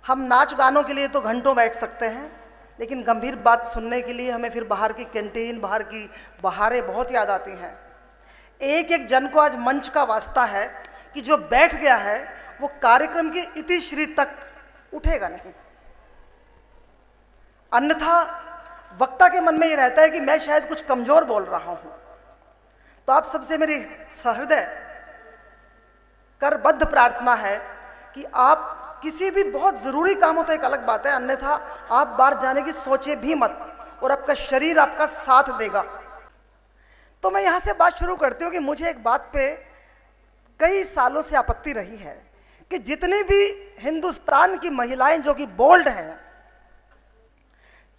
हम नाच गानों के लिए तो घंटों बैठ सकते हैं, लेकिन गंभीर बात सुनने के लिए हमें फिर बाहर की कैंटीन, बाहर की बहारें बहुत याद आती हैं। एक एक जन को आज मंच का वास्ता है कि जो बैठ गया है वो कार्यक्रम के इतिश्री तक उठेगा नहीं, अन्यथा वक्ता के मन में ये रहता है कि मैं शायद कुछ कमजोर बोल रहा हूं। तो आप सबसे मेरी सहृदय करबद्ध प्रार्थना है कि आप किसी भी बहुत जरूरी काम हो तो एक अलग बात है, अन्यथा आप बाहर जाने की सोचे भी मत, और आपका शरीर आपका साथ देगा। तो मैं यहां से बात शुरू करती हूं कि मुझे एक बात पे कई सालों से आपत्ति रही है कि जितनी भी हिंदुस्तान की महिलाएं जो कि बोल्ड हैं,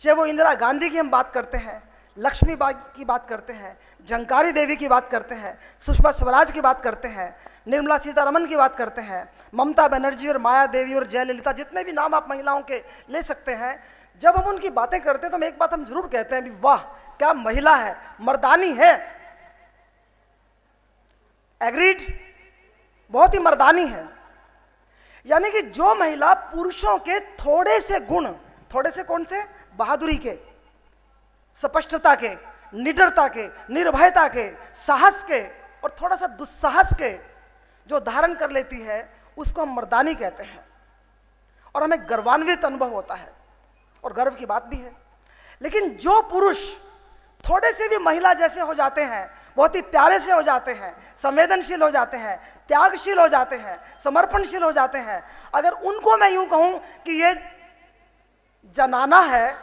चाहे वो इंदिरा गांधी की हम बात करते हैं, लक्ष्मीबाई की बात करते हैं, झंकारी देवी की बात करते हैं, सुषमा स्वराज की बात करते हैं, निर्मला सीतारमण की बात करते हैं, ममता बनर्जी और माया देवी और जयललिता, जितने भी नाम आप महिलाओं के ले सकते हैं, जब हम उनकी बातें करते हैं तो हम एक बात हम जरूर कहते हैं भी वाह क्या महिला है, मर्दानी है। एग्रीड, बहुत ही मर्दानी है। यानी कि जो महिला पुरुषों के थोड़े से गुण, थोड़े से कौन से, बहादुरी के, स्पष्टता के, निडरता के, निर्भयता के, साहस के और थोड़ा सा दुस्साहस के जो धारण कर लेती है उसको हम मर्दानी कहते हैं, और हमें गर्वान्वित अनुभव होता है और गर्व की बात भी है। लेकिन जो पुरुष थोड़े से भी महिला जैसे हो जाते हैं, बहुत ही प्यारे से हो जाते हैं, संवेदनशील हो जाते हैं, त्यागशील हो जाते हैं, समर्पणशील हो जाते हैं, अगर उनको मैं यूं कहूं कि ये जनाना है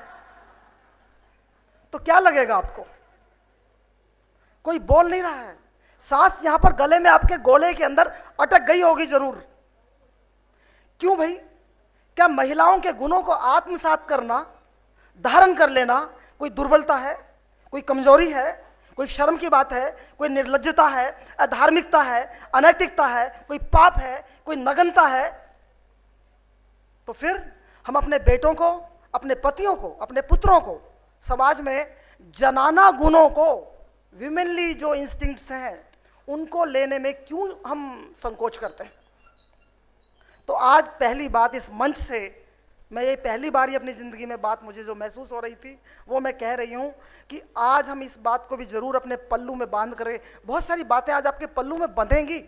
तो क्या लगेगा आपको? कोई बोल नहीं रहा है, सांस यहां पर गले में आपके गोले के अंदर अटक गई होगी जरूर। क्यों भाई? क्या महिलाओं के गुणों को आत्मसात करना, धारण कर लेना कोई दुर्बलता है, कोई कमजोरी है, कोई शर्म की बात है, कोई निर्लज्जता है, अधार्मिकता है, अनैतिकता है, कोई पाप है, कोई नगनता है? तो फिर हम अपने बेटों को, अपने पतियों को, अपने पुत्रों को समाज में जनाना गुणों को, विमेनली जो इंस्टिंक्ट्स हैं उनको लेने में क्यों हम संकोच करते हैं? तो आज पहली बात इस मंच से मैं ये पहली बार ही अपनी ज़िंदगी में बात मुझे जो महसूस हो रही थी वो मैं कह रही हूँ कि आज हम इस बात को भी ज़रूर अपने पल्लू में बांध करें। बहुत सारी बातें आज आपके पल्लू में बंधेंगी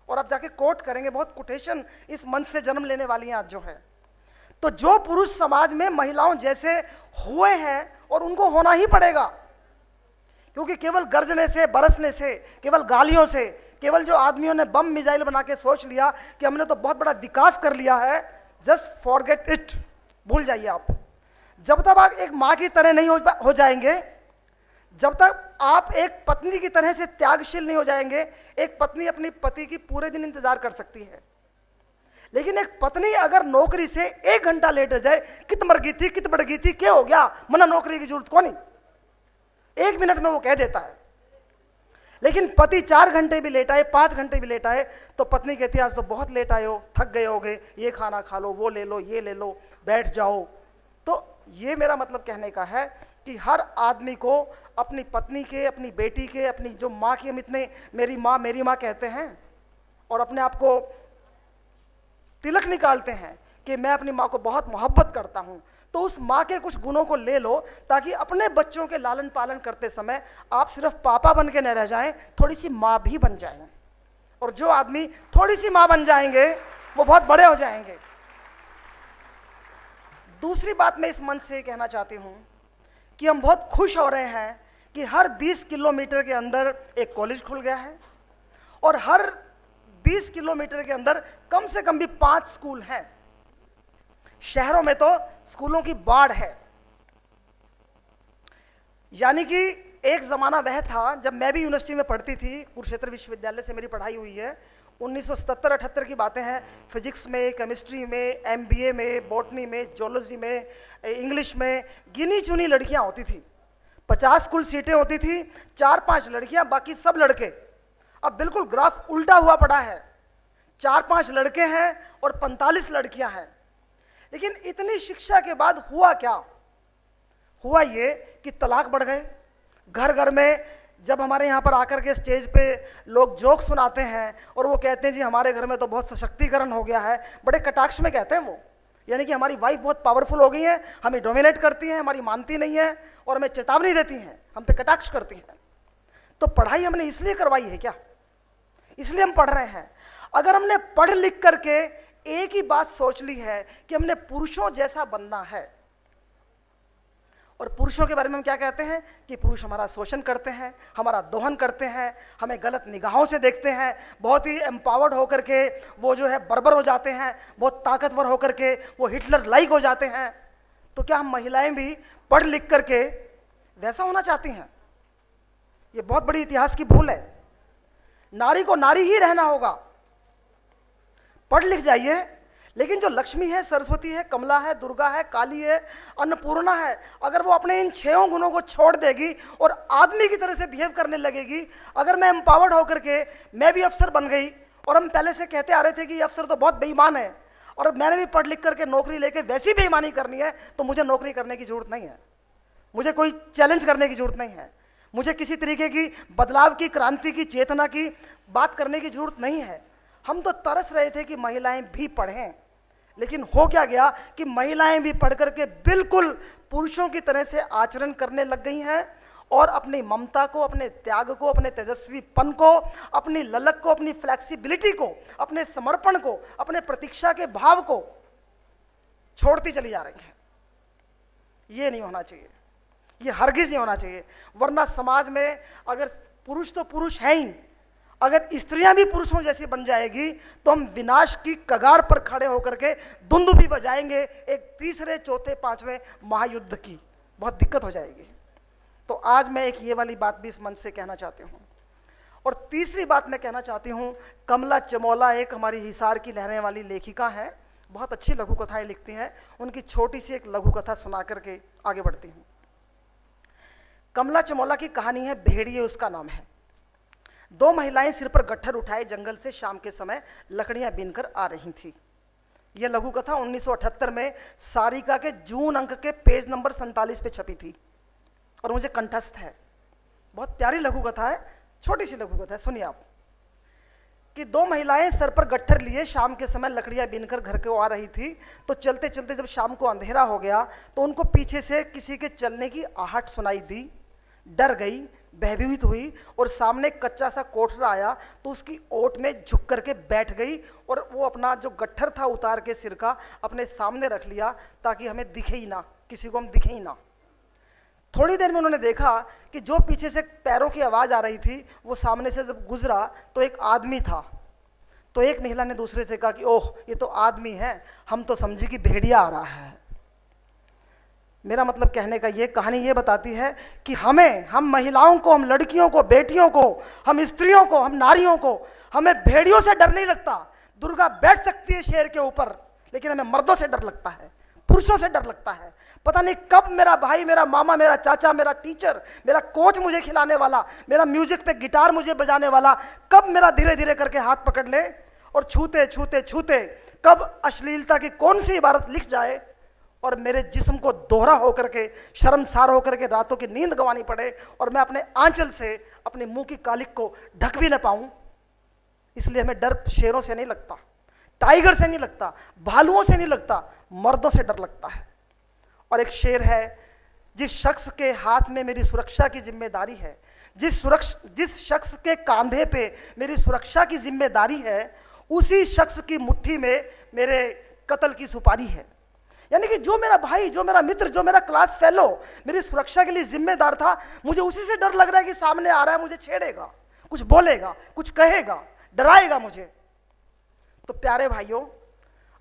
और आप जाके कोट करेंगे, बहुत कोटेशन इस मंच से जन्म लेने वाली हैं आज जो है। तो जो पुरुष समाज में महिलाओं जैसे हुए हैं और उनको होना ही पड़ेगा, क्योंकि केवल गर्जने से, बरसने से, केवल गालियों से, केवल जो आदमियों ने बम मिसाइल बना के सोच लिया कि हमने तो बहुत बड़ा विकास कर लिया है, जस्ट फॉरगेट इट, भूल जाइए आप। जब तक आप एक माँ की तरह नहीं हो जाएंगे, जब तक आप एक पत्नी की तरह से त्यागशील नहीं हो जाएंगे। एक पत्नी अपनी पति की पूरे दिन इंतजार कर सकती है, लेकिन एक पत्नी अगर नौकरी से 1 घंटा लेट जाए, कित मर गई थी, कित बढ़ गई थी, क्या हो गया, मना नौकरी की जरूरत को नहीं, 1 मिनट में वो कह देता है। लेकिन पति 4 घंटे भी लेट आए, 5 घंटे भी लेट आए, तो पत्नी कहती है आज तो बहुत लेट आए हो, थक गए होगे, ये खाना खा लो, वो ले लो, ये ले लो, बैठ जाओ। तो ये मेरा मतलब कहने का है कि हर आदमी को अपनी पत्नी के, अपनी बेटी के, अपनी जो माँ की हम इतने मेरी माँ कहते हैं और अपने आप को तिलक निकालते हैं कि मैं अपनी माँ को बहुत मोहब्बत करता हूँ, तो उस माँ के कुछ गुणों को ले लो ताकि अपने बच्चों के लालन पालन करते समय आप सिर्फ पापा बन के न रह जाएं, थोड़ी सी माँ भी बन जाएं। और जो आदमी थोड़ी सी माँ बन जाएंगे वो बहुत बड़े हो जाएंगे। दूसरी बात मैं इस मंच से कहना चाहती हूँ कि हम बहुत खुश हो रहे हैं कि हर 20 किलोमीटर के अंदर एक कॉलेज खुल गया है और हर 20 किलोमीटर के अंदर कम से कम भी 5 स्कूल हैं। शहरों में तो स्कूलों की बाढ़ है। यानी कि एक जमाना वह था जब मैं भी यूनिवर्सिटी में पढ़ती थी, कुरुक्षेत्र विश्वविद्यालय से मेरी पढ़ाई हुई है, 1977-78 की बातें हैं। फिजिक्स में, केमिस्ट्री में, MBA में, बॉटनी में, जोलॉजी में, इंग्लिश में गिनी चुनी लड़कियां होती थी। 50 कुल सीटें होती थी, 4-5 लड़कियां, बाकी सब लड़के। अब बिल्कुल ग्राफ उल्टा हुआ पड़ा है, 4-5 लड़के हैं और 45 लड़कियां हैं। लेकिन इतनी शिक्षा के बाद हुआ क्या? हुआ ये कि तलाक बढ़ गए। घर घर में जब हमारे यहाँ पर आकर के स्टेज पे लोग जोक सुनाते हैं और वो कहते हैं जी हमारे घर में तो बहुत सशक्तिकरण हो गया है, बड़े कटाक्ष में कहते हैं वो, यानी कि हमारी वाइफ बहुत पावरफुल हो गई है, हमें डोमिनेट करती हैं, हमारी मानती नहीं है और हमें चेतावनी देती हैं, हम पे कटाक्ष करती हैं। तो पढ़ाई हमने इसलिए करवाई है क्या? इसलिए हम पढ़ रहे हैं। अगर हमने पढ़ लिख करके एक ही बात सोच ली है कि हमने पुरुषों जैसा बनना है, और पुरुषों के बारे में हम क्या कहते हैं कि पुरुष हमारा शोषण करते हैं, हमारा दोहन करते हैं, हमें गलत निगाहों से देखते हैं, बहुत ही एम्पावर्ड होकर के वो जो है बर्बर हो जाते हैं, बहुत ताकतवर होकर के वो हिटलर लाइक हो जाते हैं। तो क्या हम महिलाएं भी पढ़ लिख करके वैसा होना चाहती हैं? ये बहुत बड़ी इतिहास की भूल है। नारी को नारी ही रहना होगा। पढ़ लिख जाइए, लेकिन जो लक्ष्मी है, सरस्वती है, कमला है, दुर्गा है, काली है, अन्नपूर्णा है, अगर वो अपने इन 6 गुणों को छोड़ देगी और आदमी की तरह से बिहेव करने लगेगी, अगर मैं एम्पावर्ड होकर के मैं भी अफसर बन गई, और हम पहले से कहते आ रहे थे कि ये अफसर तो बहुत बेईमान है, और मैंने भी पढ़ लिख करके नौकरी लेके वैसी बेईमानी करनी है, तो मुझे नौकरी करने की जरूरत नहीं है, मुझे कोई चैलेंज करने की जरूरत नहीं है, मुझे किसी तरीके की बदलाव की, क्रांति की, चेतना की बात करने की जरूरत नहीं है। हम तो तरस रहे थे कि महिलाएं भी पढ़ें, लेकिन हो क्या गया कि महिलाएं भी पढ़ करके बिल्कुल पुरुषों की तरह से आचरण करने लग गई हैं, और अपनी ममता को, अपने त्याग को, अपने तेजस्वीपन को, अपनी ललक को, अपनी फ्लेक्सिबिलिटी को, अपने समर्पण को, अपने प्रतीक्षा के भाव को छोड़ती चली जा रही हैं। ये नहीं होना चाहिए, ये हरगिज नहीं होना चाहिए। वरना समाज में अगर पुरुष तो पुरुष है ही, अगर स्त्रियां भी पुरुषों जैसी बन जाएगी तो हम विनाश की कगार पर खड़े होकर के धुंध भी बजाएंगे, एक तीसरे, चौथे, 5वें महायुद्ध की बहुत दिक्कत हो जाएगी। तो आज मैं एक ये वाली बात भी इस मंच से कहना चाहती हूँ। और तीसरी बात मैं कहना चाहती हूँ, कमला चमोला एक हमारी हिसार की रहने वाली लेखिका है, बहुत अच्छी लघु कथाएं लिखती हैं। उनकी छोटी सी एक लघु कथा सुना करके आगे बढ़ती हूँ। कमला चमोला की कहानी है भेड़िए, उसका नाम है। 2 महिलाएं सिर पर गट्ठर उठाए जंगल से शाम के समय लकड़ियां बीनकर आ रही थी। यह लघु कथा 1978 में सारिका के जून अंक के पेज नंबर 47 पे छपी थी और मुझे कंठस्थ है। बहुत प्यारी लघु कथा है, छोटी सी लघु कथा है, सुनिए आप। कि 2 महिलाएं सर पर गट्ठर लिए शाम के समय लकड़ियां बीनकर घर को आ रही थी। तो चलते चलते जब शाम को अंधेरा हो गया तो उनको पीछे से किसी के चलने की आहट सुनाई दी। डर गई, भयभीत हुई और सामने कच्चा सा कोठरा आया तो उसकी ओट में झुक करके बैठ गई और वो अपना जो गट्ठर था उतार के सिर का अपने सामने रख लिया ताकि हमें दिखे ही ना, किसी को हम दिखे ही ना। थोड़ी देर में उन्होंने देखा कि जो पीछे से पैरों की आवाज़ आ रही थी वो सामने से जब गुजरा तो एक आदमी था। तो एक महिला ने दूसरे से कहा कि ओह, ये तो आदमी है, हम तो समझी कि भेड़िया आ रहा है। मेरा मतलब कहने का ये कहानी ये बताती है कि हम महिलाओं को, हम लड़कियों को, बेटियों को, हम स्त्रियों को, हम नारियों को, हमें भेड़ियों से डर नहीं लगता। दुर्गा बैठ सकती है शेर के ऊपर, लेकिन हमें मर्दों से डर लगता है, पुरुषों से डर लगता है। पता नहीं कब मेरा भाई, मेरा मामा, मेरा चाचा, मेरा टीचर, मेरा कोच मुझे खिलाने वाला, मेरा म्यूजिक पे गिटार मुझे बजाने वाला, कब मेरा धीरे धीरे करके हाथ पकड़ ले और छूते छूते छूते कब अश्लीलता की कौन सी इबारत लिख जाए और मेरे जिस्म को दोहरा होकर के, शर्मसार होकर के रातों की नींद गंवानी पड़े और मैं अपने आंचल से अपने मुंह की कालिक को ढक भी न पाऊं। इसलिए हमें डर शेरों से नहीं लगता, टाइगर से नहीं लगता, भालुओं से नहीं लगता, मर्दों से डर लगता है। और एक शेर है, जिस शख्स के हाथ में मेरी सुरक्षा की जिम्मेदारी है, जिस शख्स के कांधे पे मेरी सुरक्षा की जिम्मेदारी है, उसी शख्स की मुट्ठी में मेरे कत्ल की सुपारी है। यानी कि जो मेरा भाई, जो मेरा मित्र, जो मेरा क्लास फेलो मेरी सुरक्षा के लिए जिम्मेदार था, मुझे उसी से डर लग रहा है कि सामने आ रहा है, मुझे छेड़ेगा, कुछ बोलेगा, कुछ कहेगा, डराएगा मुझे। तो प्यारे भाइयों,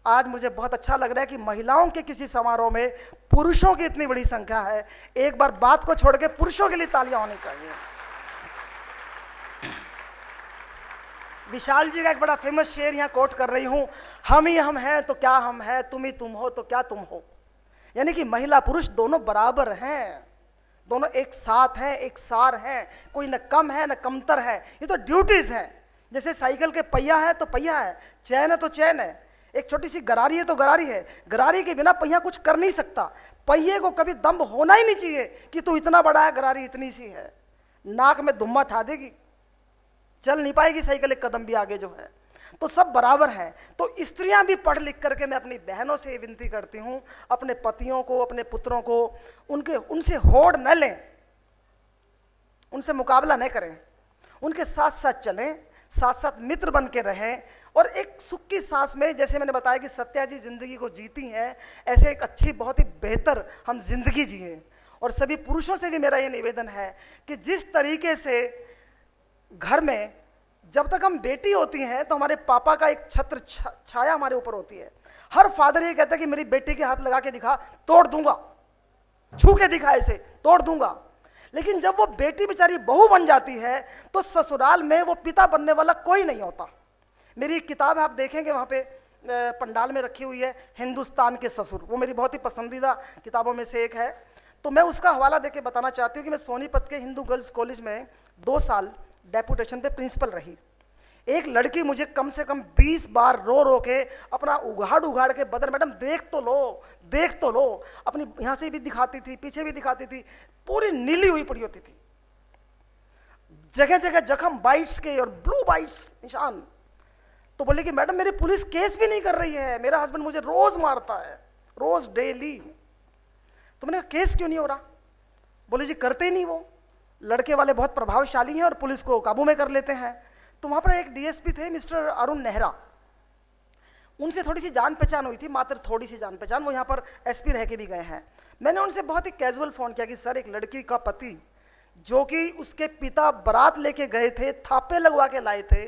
आज मुझे बहुत अच्छा लग रहा है कि महिलाओं के किसी समारोह में पुरुषों की इतनी बड़ी संख्या है। एक बार बात को छोड़ के पुरुषों के लिए तालियां होनी चाहिए। विशाल जी का एक बड़ा फेमस शेर यहाँ कोट कर रही हूँ, हम ही हम हैं तो क्या हम हैं, तुम ही तुम हो तो क्या तुम हो। यानी कि महिला पुरुष दोनों बराबर हैं, दोनों एक साथ हैं, एक सार हैं, कोई न कम है न कमतर है। ये तो ड्यूटीज हैं। जैसे साइकिल के पहिया है तो पहिया है, चैन है तो चैन है, एक छोटी सी गरारी है तो गरारी है। गरारी के बिना पहिया कुछ कर नहीं सकता। पहिए को कभी दम्भ होना ही नहीं चाहिए कि तू इतना बड़ा है, गरारी इतनी सी है। नाक में धुम्मा ठा देगी, चल नहीं पाएगी साइकिल एक कदम भी आगे जो है। तो सब बराबर हैं। तो स्त्रियां भी पढ़ लिख करके, मैं अपनी बहनों से विनती करती हूं, अपने पतियों को, अपने पुत्रों को, उनसे होड़ न लें, उनसे मुकाबला न करें, उनके साथ साथ चलें, साथ साथ मित्र बन के रहें, और एक सुख की सांस में, जैसे मैंने बताया कि सत्या जी जिंदगी को जीती हैं, ऐसे एक अच्छी, बहुत ही बेहतर हम जिंदगी जिएं। और सभी पुरुषों से भी मेरा ये निवेदन है कि जिस तरीके से घर में जब तक हम बेटी होती हैं तो हमारे पापा का एक छत्र छाया हमारे ऊपर होती है। हर फादर ये कहता है कि मेरी बेटी के हाथ लगा के दिखा, तोड़ दूंगा, छू के दिखा, ऐसे तोड़ दूंगा। लेकिन जब वो बेटी बेचारी बहू बन जाती है तो ससुराल में वो पिता बनने वाला कोई नहीं होता। मेरी एक किताब है, आप देखेंगे वहाँ पे पंडाल में रखी हुई है, हिंदुस्तान के ससुर, वो मेरी बहुत ही पसंदीदा किताबों में से एक है। तो मैं उसका हवाला देके बताना चाहती हूँ कि मैं सोनीपत के हिंदू गर्ल्स कॉलेज में 2 साल डेपुटेशन पे प्रिंसिपल रही। एक लड़की मुझे कम से कम 20 बार रो रो के अपना उघाड़ उघाड़ के बदन, मैडम देख तो लो, देख तो लो, अपनी यहाँ से भी दिखाती थी, पीछे भी दिखाती थी, पूरी नीली हुई पड़ी होती थी, जगह जगह जख्म, बाइट्स के और ब्लू बाइट्स निशान। तो बोले कि मैडम मेरी पुलिस केस भी नहीं कर रही है, मेरा हस्बैंड मुझे रोज मारता है, रोज, डेली। तो मैंने कहा केस क्यों नहीं हो रहा? बोले जी करते ही नहीं, वो लड़के वाले बहुत प्रभावशाली हैं और पुलिस को काबू में कर लेते हैं। तो वहां पर एक डीएसपी थे, मिस्टर अरुण नेहरा, उनसे थोड़ी सी जान पहचान हुई थी, मात्र थोड़ी सी जान पहचान, वो यहाँ पर एसपी रह के भी गए हैं। मैंने उनसे बहुत ही कैजुअल फोन किया कि सर, एक लड़की का पति जो कि उसके पिता बारात लेके गए थे, थापे लगवा के लाए थे,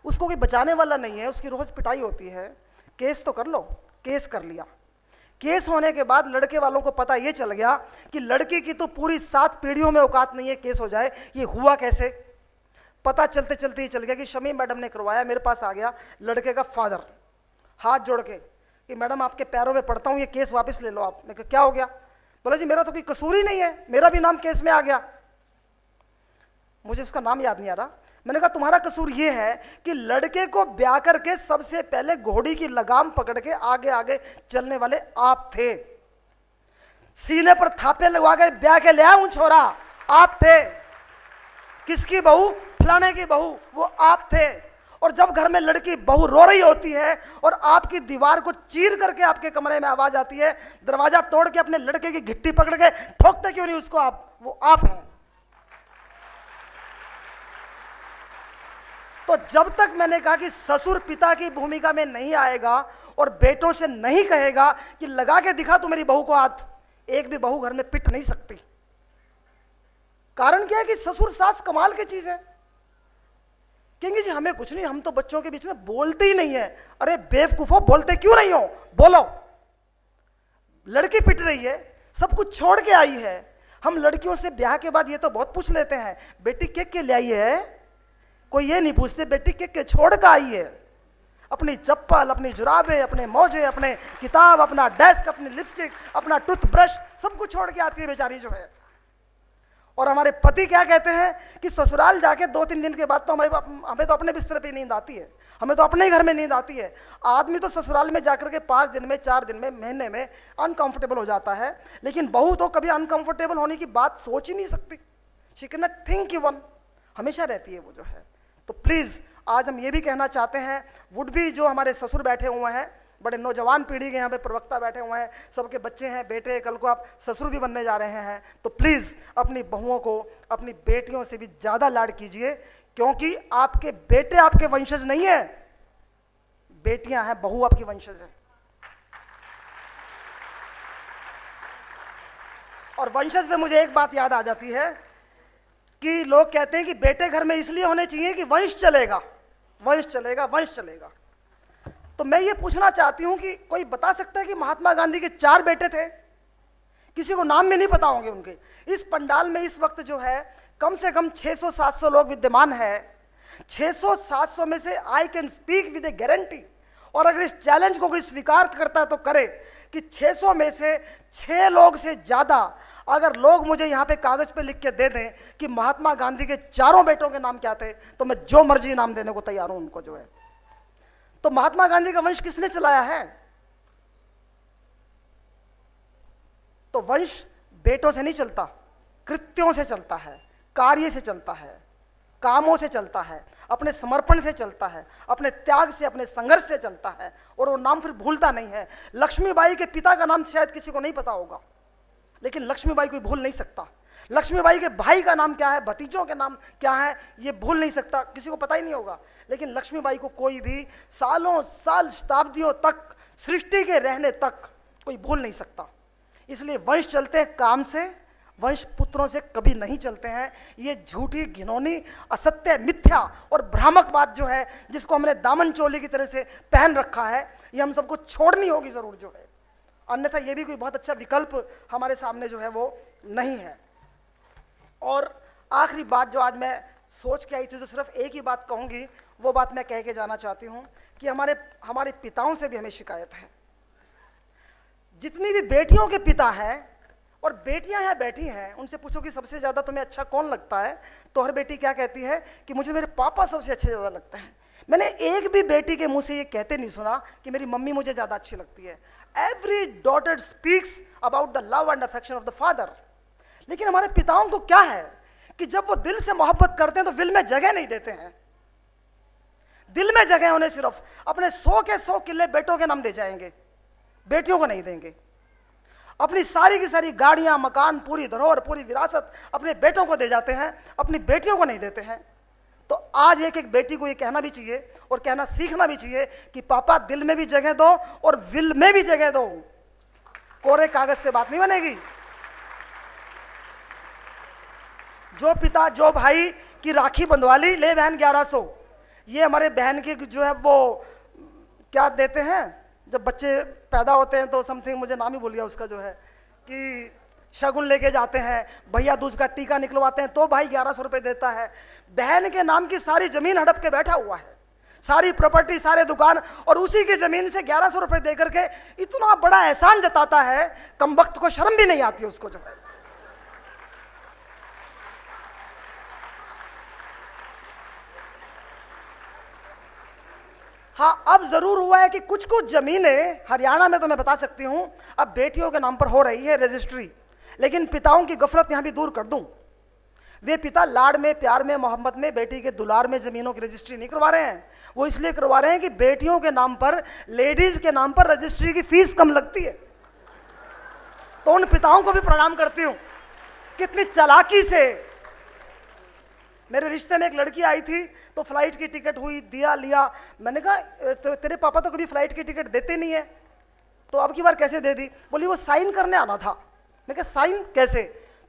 उसको कोई बचाने वाला नहीं है, उसकी रोज पिटाई होती है, केस तो कर लो। केस कर लिया। केस होने के बाद लड़के वालों को पता ये चल गया कि लड़की की तो पूरी 7 पीढ़ियों में औकात नहीं है केस हो जाए। ये हुआ कैसे? पता चलते चलते ही चल गया कि शमी मैडम ने करवाया। मेरे पास आ गया लड़के का फादर, हाथ जोड़ के कि मैडम आपके पैरों में पड़ता हूँ, ये केस वापस ले लो आप। मैं कहा क्या हो गया? बोला जी मेरा तो कोई कसूर ही नहीं है, मेरा भी नाम केस में आ गया। मुझे उसका नाम याद नहीं आ रहा। मैंने कहा तुम्हारा कसूर ये है कि लड़के को ब्याह करके सबसे पहले घोड़ी की लगाम पकड़ के आगे आगे चलने वाले आप थे, सीने पर थापे लगवा के ब्याह के ले आया हूं छोरा, आप थे। किसकी बहू? फलाने की बहू, वो आप थे। और जब घर में लड़की बहू रो रही होती है और आपकी दीवार को चीर करके आपके कमरे में आवाज आती है, दरवाजा तोड़ के अपने लड़के की घिट्टी पकड़ के ठोकते क्यों नहीं उसको आप? वो आप हैं। तो जब तक मैंने कहा कि ससुर पिता की भूमिका में नहीं आएगा और बेटों से नहीं कहेगा कि लगा के दिखा तू मेरी बहू को हाथ, एक भी बहू घर में पिट नहीं सकती। कारण क्या है कि ससुर सास कमाल की चीज है। कहेंगे जी हमें कुछ नहीं, हम तो बच्चों के बीच में बोलते ही नहीं है। अरे बेवकूफो, बोलते क्यों नहीं हो? बोलो। लड़की पिट रही है, सब कुछ छोड़ के आई है। हम लड़कियों से ब्याह के बाद ये तो बहुत पूछ लेते हैं, बेटी के ले आई है? कोई ये नहीं पूछते बेटी के छोड़ कर आई है। अपनी चप्पल, अपनी जुराबे, अपने मोजे, अपने किताब, अपना डेस्क, अपनी लिपस्टिक, अपना टूथब्रश, सब कुछ छोड़ के आती है बेचारी जो है। और हमारे पति क्या कहते हैं कि ससुराल जाके 2-3 दिन के बाद तो हमें तो अपने बिस्तर पे नींद आती है, हमें तो अपने ही घर में नींद आती है। आदमी तो ससुराल में जाकर के 5 दिन में, 4 दिन में, महीने में अनकंफर्टेबल हो जाता है, लेकिन बहू तो कभी अनकंफर्टेबल होने की बात सोच ही नहीं सकती। She can not think even, हमेशा रहती है वो जो है। तो प्लीज आज हम ये भी कहना चाहते हैं, वुड भी जो हमारे ससुर बैठे हुए हैं, बड़े नौजवान पीढ़ी के यहाँ पे प्रवक्ता बैठे हुए हैं, सबके बच्चे हैं, बेटे, कल को आप ससुर भी बनने जा रहे हैं, तो प्लीज अपनी बहुओं को अपनी बेटियों से भी ज्यादा लाड कीजिए, क्योंकि आपके बेटे आपके वंशज नहीं है, बेटियां हैं, बहू आपकी वंशज है। और वंशज पे मुझे एक बात याद आ जाती है कि लोग कहते हैं कि बेटे घर में इसलिए होने चाहिए कि वंश चलेगा, वंश चलेगा, वंश चलेगा। तो मैं ये पूछना चाहती हूं कि कोई बता सकता है कि महात्मा गांधी के 4 बेटे थे? किसी को नाम में नहीं पता होंगे उनके। इस पंडाल में इस वक्त जो है कम से कम 600-700 लोग विद्यमान है। 600-700 में से I can speak with A guarantee, और अगर इस चैलेंज को कोई स्वीकार करता है तो करे कि 600 में से 6 लोग से ज्यादा अगर लोग मुझे यहाँ पे कागज पे लिख के दे दें कि महात्मा गांधी के 4 बेटों के नाम क्या थे, तो मैं जो मर्जी नाम देने को तैयार हूं उनको जो है। तो महात्मा गांधी का वंश किसने चलाया है? तो वंश बेटों से नहीं चलता, कृत्यों से चलता है, कार्य से चलता है। कामों से चलता है, अपने समर्पण से चलता है, अपने त्याग से, अपने संघर्ष से चलता है, और वो नाम फिर भूलता नहीं है। लक्ष्मीबाई के पिता का नाम शायद किसी को नहीं पता होगा, लेकिन लक्ष्मीबाई कोई भूल नहीं सकता। लक्ष्मीबाई के भाई का नाम क्या है, भतीजों के नाम क्या है, ये भूल नहीं सकता, किसी को पता ही नहीं होगा। लेकिन लक्ष्मीबाई को कोई भी सालों साल, शताब्दियों तक, सृष्टि के रहने तक कोई भूल नहीं सकता। इसलिए वंश चलते हैं काम से, वंश पुत्रों से कभी नहीं चलते हैं। ये झूठी, घिनौनी, असत्य, मिथ्या और भ्रामक बात जो है, जिसको हमने दामन चोली की तरह से पहन रखा है, ये हम सबको छोड़नी होगी जरूर जो है, अन्यथा ये भी कोई बहुत अच्छा विकल्प हमारे सामने जो है वो नहीं है। और आखिरी बात जो आज मैं सोच के आई थी, जो सिर्फ एक ही बात कहूंगी, वो बात मैं कह के जाना चाहती हूं कि हमारे पिताओं से भी हमें शिकायत है। जितनी भी बेटियों के पिता हैं और बेटियां यहाँ बैठी हैं, उनसे पूछो कि सबसे ज्यादा तुम्हें अच्छा कौन लगता है, तो हर बेटी क्या कहती है कि मुझे मेरे पापा सबसे अच्छे ज्यादा लगते हैं। मैंने एक भी बेटी के मुंह से ये कहते नहीं सुना कि मेरी मम्मी मुझे ज्यादा अच्छी लगती है। Every daughter speaks about the love and affection of the father. लेकिन हमारे पिताओं को क्या है कि जब वो दिल से मोहब्बत करते हैं तो दिल में जगह नहीं देते हैं। दिल में जगह उन्हें सिर्फ अपने 100 के 100 किले बेटों के नाम दे जाएंगे, बेटियों को नहीं देंगे। अपनी सारी की सारी गाड़ियां, मकान, पूरी धरोहर, पूरी विरासत अपने बेटों को दे जाते हैं, अपनी बेटियों को नहीं देते हैं। तो आज एक एक बेटी को ये कहना भी चाहिए और कहना सीखना भी चाहिए कि पापा दिल में भी जगह दो और विल में भी जगह दो। कोरे कागज से बात नहीं बनेगी। जो पिता, जो भाई की राखी बंधवा ली, ले बहन 1100, ये हमारे बहन की जो है वो क्या देते हैं, जब बच्चे पैदा होते हैं तो समथिंग, मुझे नाम ही भूल गया उसका, जो है कि शगुन लेके जाते हैं, भैया दूज का टीका निकलवाते हैं, तो भाई 1100 रुपए देता है। बहन के नाम की सारी जमीन हड़प के बैठा हुआ है, सारी प्रॉपर्टी, सारे दुकान, और उसी की जमीन से 1100 रुपए दे करके इतना बड़ा एहसान जताता है, कमबख्त को शर्म भी नहीं आती उसको जो है। हाँ, अब जरूर हुआ है कि कुछ कुछ जमीनें हरियाणा में तो मैं बता सकती हूं अब बेटियों के नाम पर हो रही है रजिस्ट्री, लेकिन पिताओं की गफलत यहां भी दूर कर दूं। वे पिता लाड में, प्यार में, मोहब्बत में, बेटी के दुलार में जमीनों की रजिस्ट्री नहीं करवा रहे हैं। वो इसलिए करवा रहे हैं कि बेटियों के नाम पर, लेडीज के नाम पर रजिस्ट्री की फीस कम लगती है। तो उन पिताओं को भी प्रणाम करती हूं, कितनी चालाकी से। मेरे रिश्ते में एक लड़की आई थी तो फ्लाइट की टिकट हुई, दिया लिया। मैंने कहा तो तेरे पापा तो कभी फ्लाइट की टिकट देते नहीं है, तो अब की बार कैसे दे दी? बोली वो साइन करने आना था। मैं कहा साइन कैसे?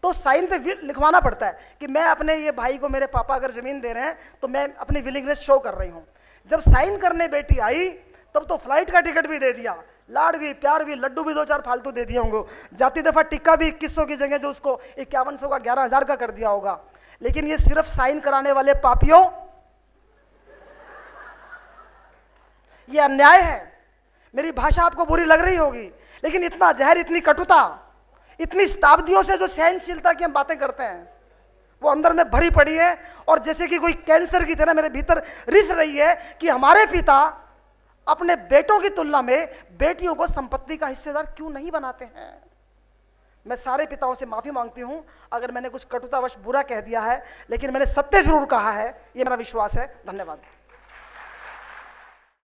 तो साइन पे लिखवाना पड़ता है कि मैं अपने ये भाई को, मेरे पापा अगर जमीन दे रहे हैं तो मैं अपनी विलिंगनेस शो कर रही हूँ। जब साइन करने बेटी आई तब तो फ्लाइट का टिकट भी दे दिया, लाड भी, प्यार भी, लड्डू भी 2-4 फालतू दे दिए होंगे, जाती दफा टिक्का भी 2100 की जगह जो उसको 5100 का 11,000 का कर दिया होगा। लेकिन ये सिर्फ साइन कराने वाले पापियों, ये अन्याय है। मेरी भाषा आपको बुरी लग रही होगी, लेकिन इतना जहर, इतनी कटुता, इतनी शताब्दियों से जो सहनशीलता की हम बातें करते हैं वो अंदर में भरी पड़ी है, और जैसे कि कोई कैंसर की तरह मेरे भीतर रिस रही है कि हमारे पिता अपने बेटों की तुलना में बेटियों को संपत्ति का हिस्सेदार क्यों नहीं बनाते हैं। मैं सारे पिताओं से माफी मांगती हूं अगर मैंने कुछ कटुतावश बुरा कह दिया है, लेकिन मैंने सत्य जरूर कहा है, ये मेरा विश्वास है। धन्यवाद।